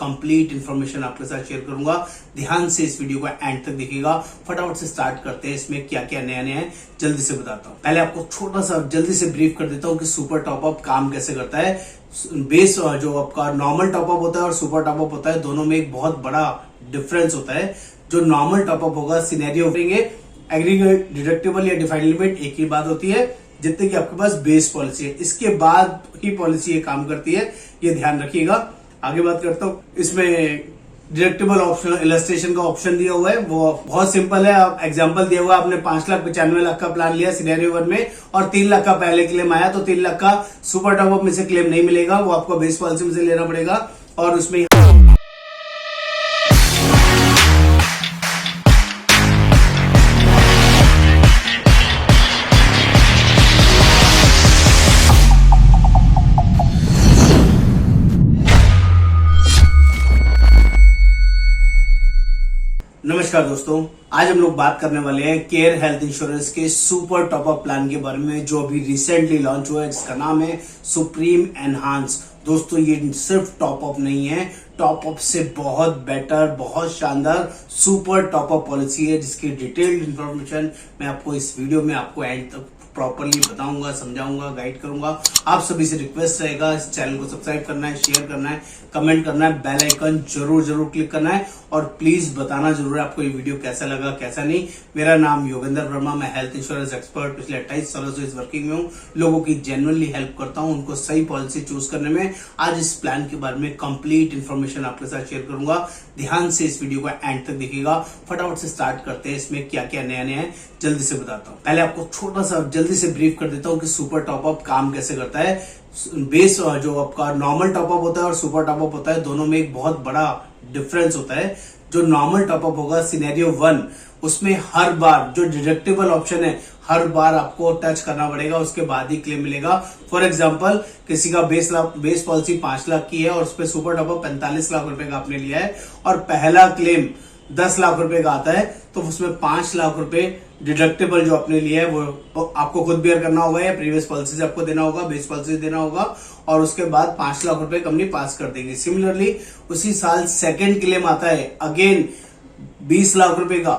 Complete information आपके साथ share करूंगा। ध्यान से इस वीडियो को एंड तक देखिएगा। फटाफट से स्टार्ट करते हैं। इसमें क्या क्या नया नया है जल्दी से बताता हूँ। पहले आपको छोटा सा जल्दी से ब्रीफ कर देता हूँ कि सुपर टॉपअप काम कैसे करता है। बेस जो आपका नॉर्मल टॉपअप होता है और सुपर टॉपअप होता है, दोनों में एक बहुत बड़ा डिफरेंस होता है। जो नॉर्मल टॉपअप होगा, सिनेरियो होंगे, एग्रीगेट, डिडक्टेबल या डिफाइंड लिमिट एक ही बात होती है जितने की आपके पास बेस पॉलिसी है। इसके बाद ही पॉलिसी ये काम करती है, ये ध्यान रखिएगा। आगे बात करता हूँ। इसमें डिडक्टेबल ऑप्शन, इलस्ट्रेशन का ऑप्शन दिया हुआ है, वो बहुत सिंपल है। आप एग्जांपल दिया हुआ है, आपने 5,95,00,000 का प्लान लिया सिनेरियो 1 में और 3 लाख का पहले क्लेम आया, तो 3 लाख का सुपर टॉपअप में से क्लेम नहीं मिलेगा, वो आपको बेस पॉलिसी में से लेना पड़ेगा। और उसमें नमस्कार दोस्तों, आज हम लोग बात करने वाले हैं केयर हेल्थ इंश्योरेंस के सुपर टॉपअप प्लान के बारे में, जो अभी रिसेंटली लॉन्च हुआ है, जिसका नाम है सुप्रीम एनहांस। दोस्तों, ये सिर्फ टॉपअप नहीं है, टॉपअप से बहुत बेटर, बहुत शानदार सुपर टॉपअप पॉलिसी है, जिसकी डिटेल्ड इंफॉर्मेशन मैं आपको इस वीडियो में आपको एंड तक प्रॉपर्ली बताऊंगा, समझाऊंगा, गाइड करूंगा। आप सभी से रिक्वेस्ट रहेगा, इस चैनल को सब्सक्राइब करना है, शेयर करना है, कमेंट करना है, बेल आइकन जरूर क्लिक करना है और प्लीज बताना जरूर है आपको ये वीडियो कैसा लगा, कैसा नहीं। मेरा नाम योगेंद्र वर्मा, मैं हेल्थ इंश्योरेंस एक्सपर्ट, पिछले 28 सालों से इस वर्किंग में हूँ। लोगों की जेन्युइनली हेल्प करता हूँ उनको सही पॉलिसी चूज करने में। आज इस प्लान के बारे में कंप्लीट इन्फॉर्मेशन आपके साथ शेयर करूंगा। ध्यान से इस वीडियो को एंड तक देखिएगा। फटाफट से स्टार्ट करते हैं। इसमें क्या क्या नया नया है जल्दी से बताता हूँ। पहले आपको छोटा सा जल्दी से ब्रीफ कर देता हूँ कि सुपर टॉपअप काम कैसे करता है। बेस जो आपका नॉर्मल टॉपअप होता है और सुपर टॉपअप होता है, दोनों में एक बहुत बड़ा डिफरेंस होता है। जो नॉर्मल टॉपअप होगा, सिनेरियो 1, उसमें हर बार जो डिडक्टेबल ऑप्शन है, हर बार आपको टच करना पड़ेगा, उसके बाद ही क्लेम मिलेगा। फॉर एग्जांपल, किसी का बेस पॉलिसी 5 लाख की है और उस पर सुपर टॉपअप 45 लाख रुपए का आपने लिया है और पहला क्लेम 10 लाख रुपए का आता है, तो उसमें 5 लाख रुपए डिडक्टेबल जो आपने लिया है वो आपको खुद बेयर करना होगा या प्रीवियस पॉलिसी से आपको देना होगा, बेस पॉलिसी से देना होगा, और उसके बाद 5 लाख रुपए कंपनी पास कर देगी। सिमिलरली उसी साल सेकंड क्लेम आता है, अगेन 20 लाख रुपए का,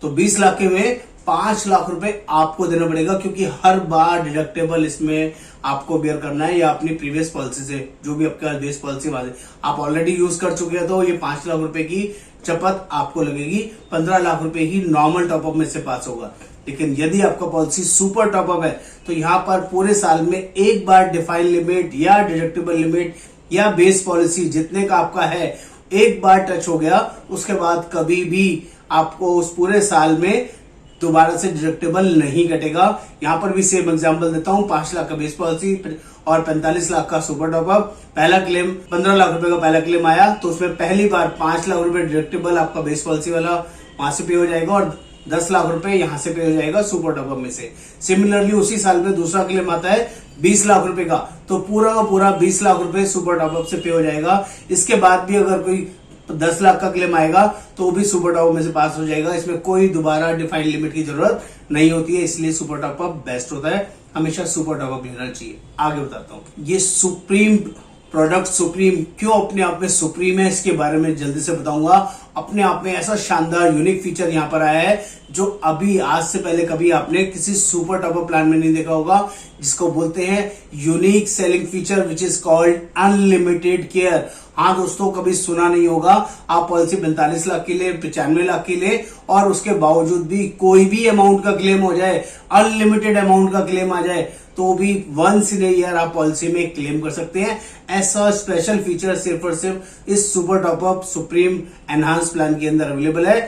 तो 20 लाख के में 5 लाख रुपए आपको देना पड़ेगा, क्योंकि हर बार डिडक्टेबल इसमें आपको बेयर करना है या अपनी प्रीवियस पॉलिसी से, जो भी आपका बेस पॉलिसी वाले आप ऑलरेडी यूज कर चुके हैं, तो ये 5 लाख रुपए की चपत आपको लगेगी। 15 लाख रुपए ही नॉर्मल टॉपअप में से पास होगा। लेकिन यदि आपका पॉलिसी सुपर टॉपअप है, तो यहां पर पूरे साल में एक बार डिफाइंड लिमिट या डिडक्टेबल लिमिट या बेस पॉलिसी जितने का आपका है, एक बार टच हो गया, उसके बाद कभी भी आपको उस पूरे साल में दोबारा से डिडक्टेबल नहीं कटेगा। यहां पर भी सेम एग्जांपल देता हूं। 5 लाख का बेस पॉलिसी और 45 लाख का सुपर टॉपअप, पहला क्लेम 15 लाख रुपए का पहला क्लेम आया, तो उसमें पहली बार 5 लाख रुपए डिडक्टेबल आपका बेस पॉलिसी वाला वहां से पे हो जाएगा और 10 लाख रुपए यहां से पे हो जाएगा सुपर टॉपअप में से। सिमिलरली उसी साल में दूसरा क्लेम आता है 20 लाख रुपए का, तो पूरा का पूरा 20 लाख रुपए सुपर टॉपअप से पे हो जाएगा। इसके बाद भी अगर कोई 10 लाख का क्लेम आएगा तो वो भी सुपर टॉपअप में से पास हो जाएगा। इसमें कोई दोबारा डिफाइंड लिमिट की जरूरत नहीं होती है, इसलिए सुपर टॉपअप बेस्ट होता है। हमेशा सुपर टॉपअप लेना चाहिए। आगे बताता हूँ। ये सुप्रीम प्रोडक्ट, सुप्रीम क्यों अपने आप में सुप्रीम है, इसके बारे में जल्दी से बताऊंगा। अपने आप में ऐसा शानदार यूनिक फीचर यहां पर आया है जो अभी आज से पहले कभी आपने किसी सुपर टॉपअप प्लान में नहीं देखा होगा, जिसको बोलते हैं unique selling feature, which is called unlimited care. हाँ दोस्तों, कभी सुना नहीं होगा। आप पॉलिसी 45 लाख के लिए, 95 लाख के लिए, और उसके बावजूद भी कोई भी अमाउंट का क्लेम हो जाए, अनलिमिटेड अमाउंट का क्लेम आ जाए, तो भी वंस इन ए ईयर आप पॉलिसी में क्लेम कर सकते हैं। ऐसा स्पेशल फीचर सिर्फ और सिर्फ इस super top up supreme enhance plan के अंदर अवेलेबल है।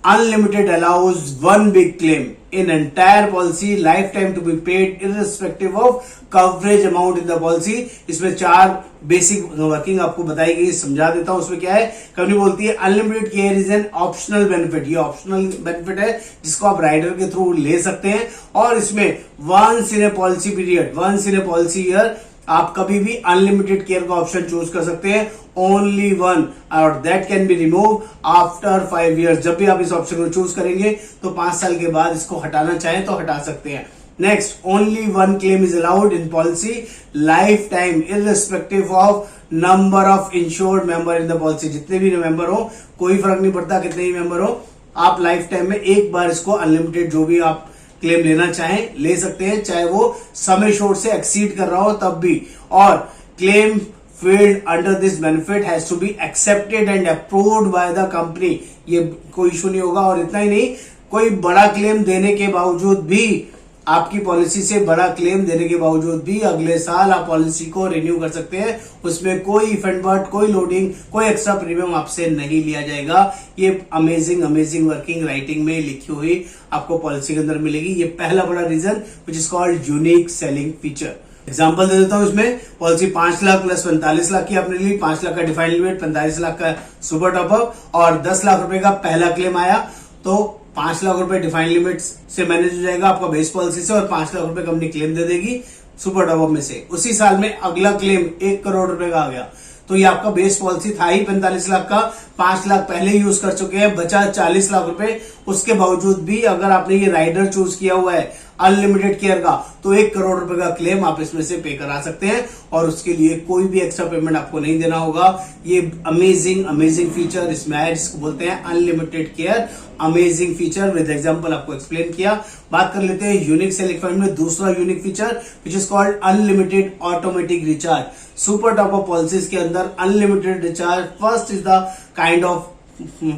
Unlimited allows one big claim in entire policy lifetime to be paid irrespective of coverage amount in the policy। इसमें 4 बेसिक वर्किंग आपको बताई गई, समझा देता हूं। उसमें क्या है, कंपनी बोलती है unlimited care is an optional benefit. ये ऑप्शनल बेनिफिट है जिसको आप राइडर के थ्रू ले सकते हैं, और इसमें once in a policy period, once in a policy year आप कभी भी अनलिमिटेड केयर का ऑप्शन चूज कर सकते हैं, ओनली वन, और that can be remove after 5 years। जब भी आप इस ऑप्शन को चूज करेंगे तो 5 साल के बाद इसको हटाना चाहें तो हटा सकते हैं। Next, only one claim is allowed in policy life time irrespective of number of insured member in the policy. जितने भी मेंबर हो, कोई फर्क नहीं पड़ता कितने ही मेंबर हो, आप लाइफ टाइम में एक बार इसको अनलिमिटेड जो भी आप क्लेम लेना चाहें ले सकते हैं, चाहे वो सम एश्योर्ड से एक्सीड कर रहा हो तब भी। और claim field under this benefit has to be accepted and approved by the company. ये कोई इशू नहीं होगा। और इतना ही नहीं, कोई बड़ा क्लेम देने के बावजूद भी, आपकी पॉलिसी से बड़ा क्लेम देने के बावजूद भी अगले साल आप पॉलिसी को रिन्यू कर सकते हैं। उसमें कोई इफेंट, कोई लोडिंग, कोई एक्स्ट्रा प्रीमियम आपसे नहीं लिया जाएगा। ये अमेजिंग वर्किंग राइटिंग में लिखी हुई आपको पॉलिसी के अंदर मिलेगी। ये पहला बड़ा reason which is called unique selling feature. Example दे देता हूं, इसमें पॉलिसी 5 लाख प्लस 45 लाख की आपने ली, 5 लाख का डिफाइंड लिमिट, 45 लाख का सुपर टॉपअप और 10 लाख रुपए का पहला क्लेम आया, तो 5 लाख रुपए डिफाइंड लिमिट से मैनेज हो जाएगा आपका बेस पॉलिसी से, और 5 लाख रुपए कंपनी क्लेम दे देगी सुपर टॉपअप में से। उसी साल में अगला क्लेम 1 करोड़ रुपए का आ गया, तो ये आपका बेस पॉलिसी था ही 45 लाख का, 5 लाख पहले यूज कर चुके हैं, बचा 40 लाख रुपए। उसके बावजूद भी अगर आपने ये राइडर चूज किया हुआ है अनलिमिटेड केयर का, तो 1 करोड़ रुपए का क्लेम आप इसमें से पे करा सकते हैं और उसके लिए कोई भी एक्स्ट्रा पेमेंट आपको नहीं देना होगा। ये अमेजिंग फीचर इसमें आया, जिसको बोलते हैं unlimited care. Amazing feature with example आपको एक्सप्लेन किया। बात कर लेते हैं यूनिक सेलिंग पॉइंट में दूसरा unique feature which is called unlimited automatic recharge. Super top up policies के अंदर unlimited recharge first is the kind of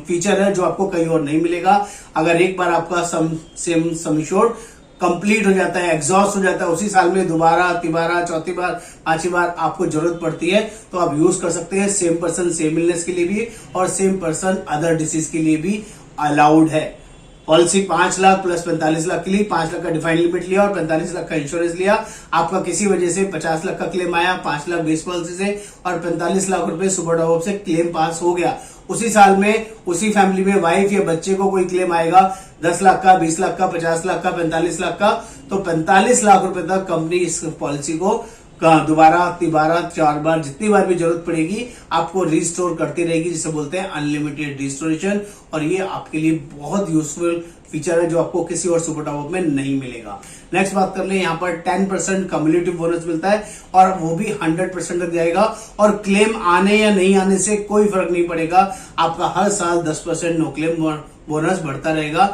feature है जो आपको कहीं और नहीं मिलेगा। अगर एक बार आपका सम एश्योर्ड कंप्लीट हो जाता है, एग्जॉस्ट हो जाता है, उसी साल में दोबारा, तिबारा, चौथी बार, 5वीं बार आपको जरूरत पड़ती है तो आप यूज कर सकते हैं। सेम पर्सन सेम इलनेस के लिए भी और सेम पर्सन अदर डिसीज के लिए भी अलाउड है। पॉलिसी 5 लाख प्लस 45 लाख के लिए 5 लाख का डिफाइंड लिमिट लिया और 45 लाख का इंश्योरेंस लिया। आपका किसी वजह से 50 लाख का क्लेम आया 5 लाख बेस पॉलिसी से और 45 लाख रुपए सुपर टॉपअप से क्लेम पास हो गया। उसी साल में उसी फैमिली में वाइफ या बच्चे को कोई क्लेम आएगा 10 लाख का, 20 लाख का, 50 लाख का, 45 लाख का, तो 45 लाख रुपए तक कंपनी इस पॉलिसी को दोबारा, तिबारा, 4 बार, जितनी बार भी जरूरत पड़ेगी आपको रिस्टोर करती रहेगी, जिसे बोलते हैं अनलिमिटेड रिस्टोरेशन। और ये आपके लिए बहुत यूजफुल फीचर है जो आपको किसी और सुपर टॉपअप में नहीं मिलेगा। नेक्स्ट बात कर ले, यहाँ पर 10% कम्युलेटिव बोनस मिलता है और वो भी 100% तक जाएगा और क्लेम आने या नहीं आने से कोई फर्क नहीं पड़ेगा। आपका हर साल 10% नो क्लेम बोनस बढ़ता रहेगा।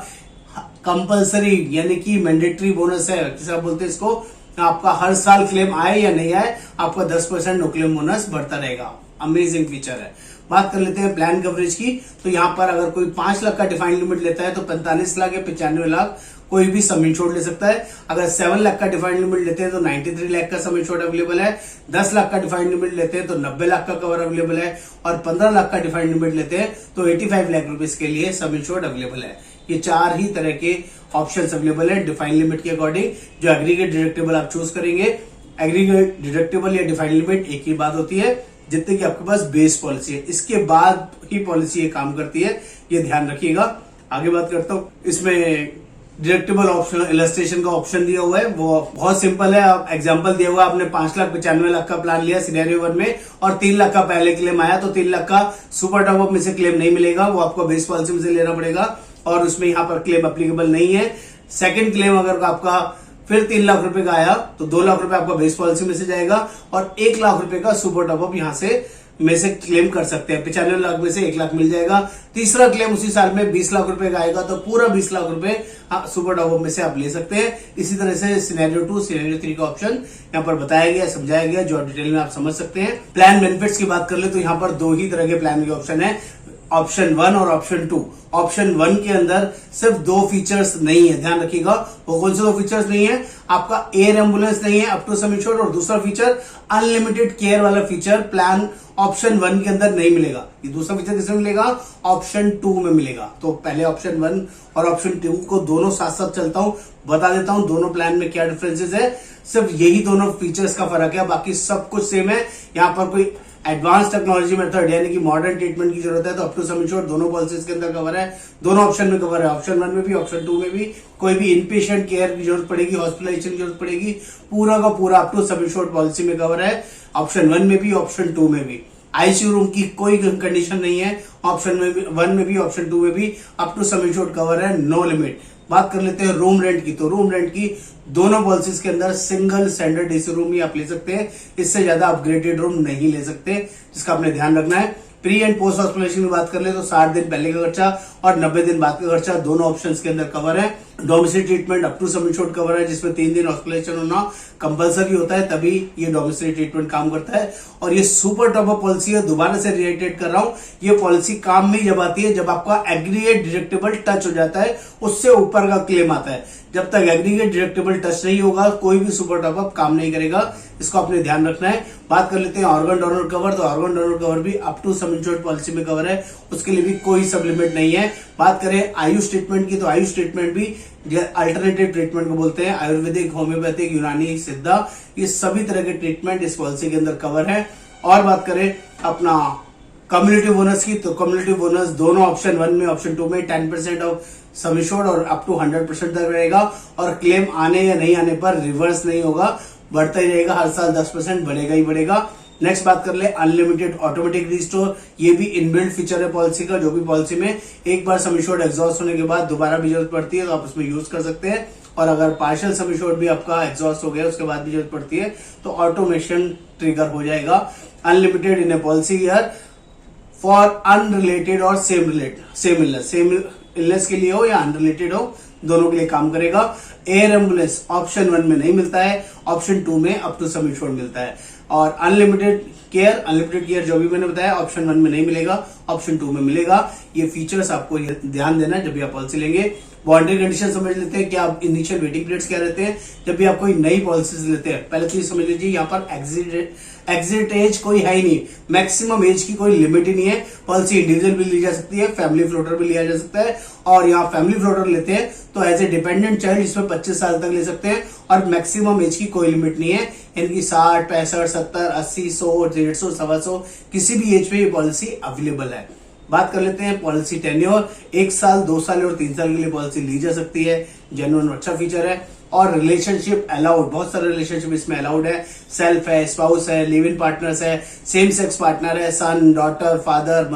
कंपल्सरी यानी कि मैंडेटरी बोनस है, जैसे आप बोलते हैं इसको, आपका हर साल क्लेम आए या नहीं आए आपका 10% नो क्लेम बोनस बढ़ता रहेगा। अमेजिंग फीचर है। बात कर लेते हैं प्लान कवरेज की, तो यहां पर अगर कोई 5 लाख का डिफाइंड लिमिट लेता है तो 45 लाख या 95 लाख कोई भी सम इंश्योर्ड ले सकता है। अगर 7 लाख का डिफाइंड लिमिट लेते हैं तो 93 लाख का सम इंश्योर्ड अवेलेबल है। 10 लाख का डिफाइंड लिमिट लेते हैं तो 90 लाख का कवर अवेलेबल है और 15 लाख का डिफाइंड लिमिट लेते हैं तो 85 लाख रुपीज के लिए सम इंश्योर्ड अवेलेबल है। ये 4 ही तरह के ऑप्शंस अवेलेबल है डिफाइंड लिमिट के अकॉर्डिंग। जो एग्रीगेट डिडक्टिबल आप चूज करेंगे, एग्रीगेट डिडक्टिबल या डिफाइंड लिमिट एक ही बात होती है जितने की आपके पास बेस पॉलिसी है, इसके बाद ही पॉलिसी ये काम करती है, ये ध्यान रखिएगा। आगे बात करता हूं, इसमें डिडक्टिबल ऑप्शन इलस्ट्रेशन का ऑप्शन दिया हुआ है, वो बहुत सिंपल है। एग्जांपल दिया हुआ है, आपने 5,95,00,000 का प्लान लिया सिनेरियो 1 में और 3 लाख का पहले क्लेम आया तो 3 लाख का सुपर टॉपअप में से क्लेम नहीं मिलेगा, वो आपको बेस पॉलिसी में से लेना पड़ेगा और उसमें यहाँ पर क्लेम एप्लीकेबल नहीं है। सेकंड क्लेम अगर आपका फिर 3 लाख रुपए का आया तो 2 लाख रुपए आपका बेस पॉलिसी में से जाएगा और 1 लाख रुपए का सुपर टॉपअप यहां से में से क्लेम कर सकते हैं। 95 लाख में से 1 लाख मिल जाएगा। तीसरा क्लेम उसी साल में 20 लाख रुपए का आएगा तो पूरा 20 लाख रुपए सुपर टॉपअप में से आप ले सकते हैं। इसी तरह से सिनेरियो 2 सिनेरियो 3 का ऑप्शन यहाँ पर बताया गया, समझाया गया, जो डिटेल में आप समझ सकते हैं। प्लान बेनिफिट्स की बात कर ले तो यहाँ पर 2 ही तरह के प्लान के ऑप्शन है, ऑप्शन 1 और ऑप्शन 2। ऑप्शन 1 के अंदर सिर्फ 2 फीचर्स नहीं है, ध्यान रखिएगा। वो कौन से 2 फीचर्स नहीं है? आपका एयर एम्बुलेंस नहीं है अप टू सम इंश्योर्ड, और दूसरा फीचर अनलिमिटेड केयर वाला फीचर प्लान ऑप्शन 1 के अंदर नहीं मिलेगा। ये दूसरा फीचर किसमें मिलेगा? ऑप्शन 2 में मिलेगा। तो पहले ऑप्शन 1 और ऑप्शन 2 को दोनों साथ साथ चलता हूं, बता देता हूं दोनों प्लान में क्या डिफरेंसेस है। सिर्फ यही दोनों फीचर्स का फर्क है, बाकी सब कुछ सेम है। यहाँ पर कोई एडवांस टेक्नोलॉजी मेथड यानी कि मॉडर्न ट्रीटमेंट की जरूरत है तो अप टू सम इंश्योर्ड दोनों पॉलिसीज के अंदर कवर है, दोनों ऑप्शन में कवर है। ऑप्शन 1 में भी ऑप्शन 2 में भी कोई भी इनपेशेंट केयर की जरूरत पड़ेगी, हॉस्पिटलाइजेशन की जरूरत पड़ेगी, पूरा का पूरा up to sum insured policy में कवर है। ऑप्शन 1 में भी ऑप्शन 2 में भी आईसीयू रूम की कोई कंडीशन नहीं है, ऑप्शन 1 में भी ऑप्शन 2 में भी up to sum insured cover है, नो लिमिट। बात कर लेते हैं रूम रेंट की। तो रूम रेंट की दोनों पॉलिसीज के अंदर सिंगल स्टैंडर्ड एसी रूम ही आप ले सकते हैं, इससे ज्यादा अपग्रेडेड रूम नहीं ले सकते, जिसका आपने ध्यान रखना है। प्री एंड पोस्ट हॉस्पिटलाइजेशन की बात कर ले तो 60 दिन पहले का खर्चा और 90 दिन बाद का खर्चा दोनों ऑप्शंस के अंदर कवर है। Domestic treatment up to sum insured cover है, जिसमें 3 दिन हॉस्पिटलाइजेशन होना कंपलसरी होता है, तभी ये डोमेस्टिक ट्रीटमेंट काम करता है। और ये सुपर टॉप अप पॉलिसी है, दोबारा से रिएक्टेट कर रहा हूं, ये पॉलिसी काम में जब आती है जब आपका एग्रीगेट डिडक्टिबल टच हो जाता है, उससे ऊपर का क्लेम आता है। जब तक एग्रीगेट डिडक्टिबल टच नहीं होगा कोई भी सुपर टॉप अप काम नहीं करेगा, इसको आपने ध्यान रखना है। बात कर लेते हैं ऑर्गन डोनर कवर। तो ऑर्गन डोनर कवर भी up to sum insured policy में कवर है, उसके लिए भी कोई सब लिमिट नहीं है। बात करें आयुष ट्रीटमेंट की, तो आयुष ट्रीटमेंट भी अल्टरनेटिव ट्रीटमेंट को बोलते हैं, आयुर्वेदिक, होम्योपैथिक, यूनानी, सिद्धा, ये सभी तरह के ट्रीटमेंट इस पॉलिसी के अंदर कवर है। और बात करें अपना कम्युनिटी बोनस की, तो कम्युनिटी बोनस दोनों ऑप्शन 1 में ऑप्शन 2 में 10% ऑफ सम इंश्योर्ड और अप टू 100% तक रहेगा, और क्लेम आने या नहीं आने पर रिवर्स नहीं होगा, बढ़ता ही रहेगा, हर साल 10% बढ़ेगा ही बढ़ेगा। नेक्स्ट बात कर ले अनलिमिटेड ऑटोमेटिक रिस्टोर। ये भी इनबिल्ट फीचर है पॉलिसी का, जो भी पॉलिसी में एक बार सम इंश्योर्ड एग्जॉस्ट होने के बाद दोबारा भी जरूरत पड़ती है तो आप उसमें यूज कर सकते हैं। और अगर पार्शियल सम इंश्योर्ड भी आपका एग्जॉस्ट हो गया उसके बाद भी जरूरत पड़ती है तो ऑटोमेशन ट्रिगर हो जाएगा। Unlimited in a policy year for unrelated और सेम इलनेस के लिए हो या अनरिलेटेड हो, दोनों के लिए काम करेगा। एयर एम्बुलेंस ऑप्शन 1 में नहीं मिलता है, ऑप्शन 2 में अप टू सम इंश्योर्ड मिलता है। और अनलिमिटेड केयर जो भी मैंने बताया ऑप्शन 1 में नहीं मिलेगा, ऑप्शन 2 में मिलेगा। ये फीचर्स आपको ध्यान देना है जब भी आप पॉलिसी लेंगे। बाउंड्री कंडीशन समझ लेते हैं कि आप इनिशियल वेटिंग पीरियड्स क्या रहते हैं जब भी आप कोई नई पॉलिसीज लेते हैं। पहले तो ये समझ लीजिए यहाँ पर एग्जिट एज कोई है ही नहीं, मैक्सिमम एज की कोई लिमिट ही नहीं है। पॉलिसी इंडिविजुअल भी ली जा सकती है, फैमिली फ्लोटर भी लिया जा सकता है, और यहाँ फैमिली फ्लोटर लेते हैं तो एज ए डिपेंडेंट चाइल्ड इसमें 25 साल तक ले सकते हैं, और मैक्सिमम एज की कोई लिमिट नहीं है। इनकी 60, 65, 70, 80, 100, 150, 125 किसी भी एज पे ये पॉलिसी अवेलेबल है। बात कर लेते हैं पॉलिसी टेन्योर। 1 साल, 2 साल और 3 साल के लिए पॉलिसी ली जा सकती है, जेन्युइन अच्छा फीचर है। और रिलेशनशिप अलाउड, बहुत सारे रिलेशनशिप इसमें अलाउड है। सेल्फ है, स्पाउस है, लिव इन पार्टनर्स है, सेम सेक्स पार्टनर है, son, daughter, father,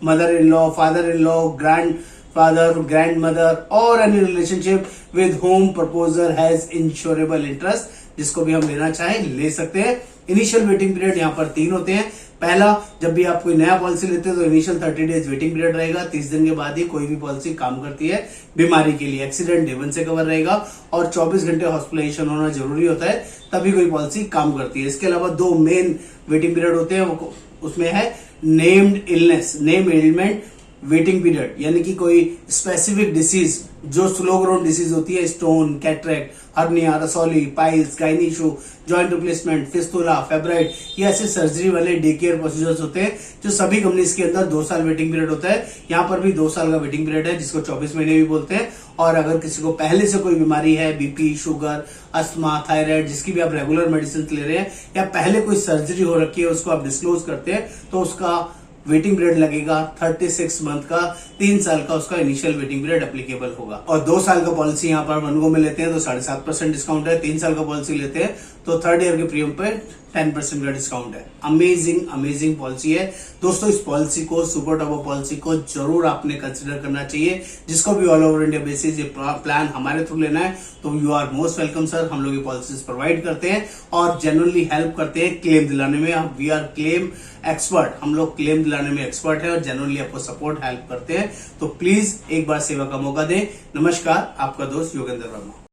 mother in law, father in law, grandfather, grandmother, और any relationship with home proposer has insurable interest, जिसको भी हम लेना चाहें ले सकते हैं। इनिशियल वेटिंग पीरियड यहाँ पर 3 होते हैं। पहला, जब भी आप कोई नया पॉलिसी लेते हैं तो इनिशियल 30 डेज वेटिंग पीरियड रहेगा, 30 दिन के बाद ही कोई भी पॉलिसी काम करती है। बीमारी के लिए एक्सीडेंट डे 1 से कवर रहेगा, और 24 घंटे हॉस्पिटलाइजेशन होना जरूरी होता है, तभी कोई पॉलिसी काम करती है। इसके अलावा 2 मेन वेटिंग पीरियड होते हैं, वो उसमें है named illness, name element waiting period, यानी कि कोई स्पेसिफिक डिसीज जो स्लो ग्रोन डिसीज होती है, स्टोन, कैटरेक्ट, हर्निया, रसौली, piles, gynae issue, joint replacement, fistula, fibroid, ये ऐसे सर्जरी वाले डे केयर प्रोसीजर्स होते हैं जो सभी कंपनीज के अंदर 2 साल वेटिंग पीरियड होता है। यहाँ पर भी 2 साल का वेटिंग पीरियड है, जिसको 24 महीने भी बोलते हैं। और अगर किसी को पहले से कोई बीमारी है, बीपी, शुगर, अस्थमा, थायराइड, जिसकी भी आप रेगुलर मेडिसिन ले रहे हैं, या पहले कोई सर्जरी हो रखी है उसको आप डिस्क्लोज करते हैं, तो उसका वेटिंग पीरियड लगेगा 36 मंथ का, 3 साल का उसका इनिशियल वेटिंग पीरियड एप्लीकेबल होगा। और 2 साल का पॉलिसी यहाँ पर वन गो में लेते हैं तो 7.5% डिस्काउंट है, 3 साल का पॉलिसी लेते हैं तो 3rd ईयर के प्रीमियम पे 10% का डिस्काउंट है। अमेजिंग पॉलिसी है दोस्तों। इस पॉलिसी को, सुपर टॉप पॉलिसी को जरूर आपने कंसिडर करना चाहिए। जिसको भी ऑल ओवर इंडिया बेसिस ये प्लान हमारे थ्रू लेना है तो you are most welcome sir. हम लोग ये पॉलिसीज प्रोवाइड करते हैं और जेन्युइनली हेल्प करते हैं क्लेम दिलाने में। वी आर क्लेम एक्सपर्ट, हम लोग क्लेम दिलाने में एक्सपर्ट है और जेन्युइनली आपको सपोर्ट हेल्प करते हैं। तो प्लीज एक बार सेवा का मौका दें। नमस्कार, आपका दोस्त योगेंद्र वर्मा।